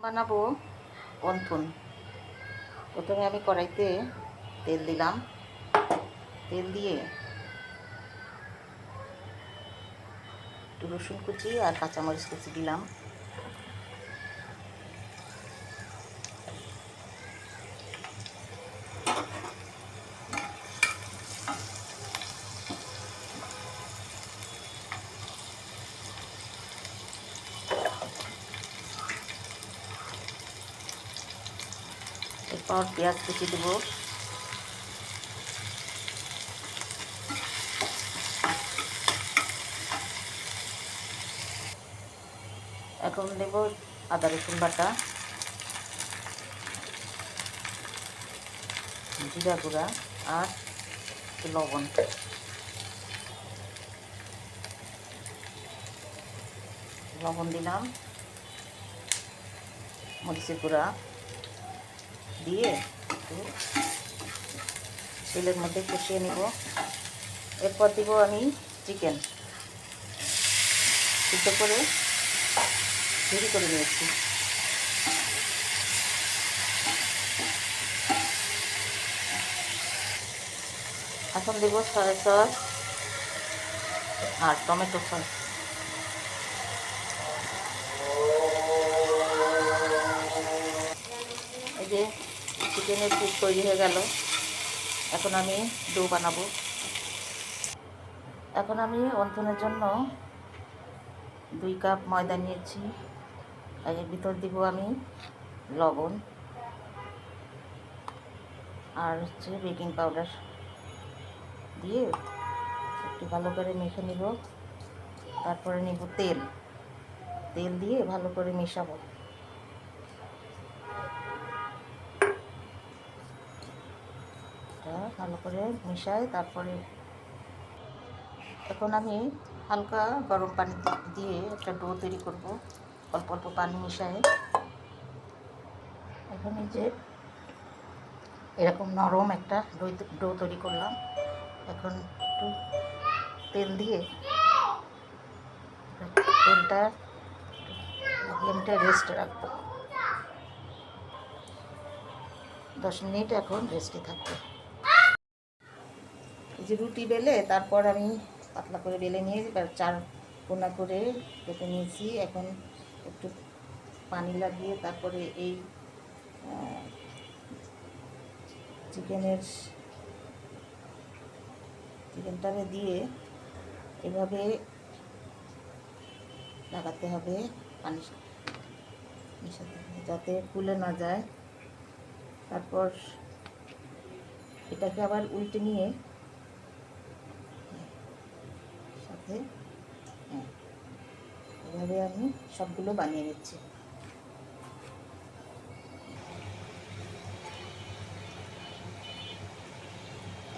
বানাবো অন্থন। প্রথমে আমি কড়াইতে তেল দিলাম, তেল দিয়ে একটু রসুন কুচি আর কাঁচামরিচ কুচি দিলাম। এরপর পেঁয়াজ কুচি দেবো, এখন দেবো আদা রসুন বাটা, জিরা গুঁড়া আর লবণ। লবণ দিলাম, মরিচের গুঁড়া দিয়ে একটু তেলের মধ্যে কষিয়ে নেব। এরপর দিব আমি চিকেন, সিদ্ধ করে রেডি করে নিয়েছি। এখন দেব সয়া সস আর টমেটো সস। এই যে চিকেনের স্যুপ তৈরি হয়ে গেল। এখন আমি ডো বানাবো। এখন আমি অন্থনের জন্য 2 কাপ ময়দা নিয়েছি। এর ভিতর দিব আমি লবণ আর বেকিং পাউডার দিয়ে একটু ভালো করে মেখে নিব। তারপরে নিব তেল, তেল দিয়ে ভালো করে মেশাবো। ভালো করে মিশাই। তারপরে এখন আমি হালকা গরম পানি দিয়ে একটা ডো তৈরি করব, অল্প অল্প পানি মিশাই। এখন এই যে এরকম নরম একটা ডো তৈরি করলাম। এখন একটু তেল দিয়ে তেলটা ফ্লেমটা রেস্টে রাখবো। 10 মিনিট এখন রেস্টে থাকবে। এই যে রুটি বেলে তারপর আমি পাতলা করে বেলে নিয়ে 4 কোনা করে কেটে নিয়েছি। এখন একটু পানি লাগিয়ে তারপরে এই চিকেনটাকে দিয়ে এভাবে লাগাতে হবে, পানি মেশাতে হবে যাতে ফুলে না যায়। তারপর এটাকে আবার উল্টে নিয়ে সাথে এভাবে আমি সবগুলো বানিয়ে নিচ্ছি।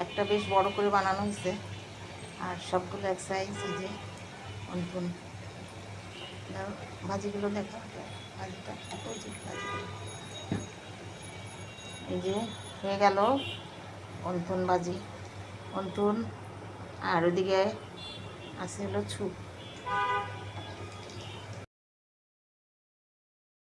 একটা বেশ বড় করে বানানো হয়েছে আর সবগুলো এক সাইজ। এই যে অন্থন ভাজিগুলো দেখা, ভাজিটা ভাজিগুলো এই যে হয়ে গেল অন্থন ভাজি, অন্থন। আর ওদিকে আছে হলো ছুপ।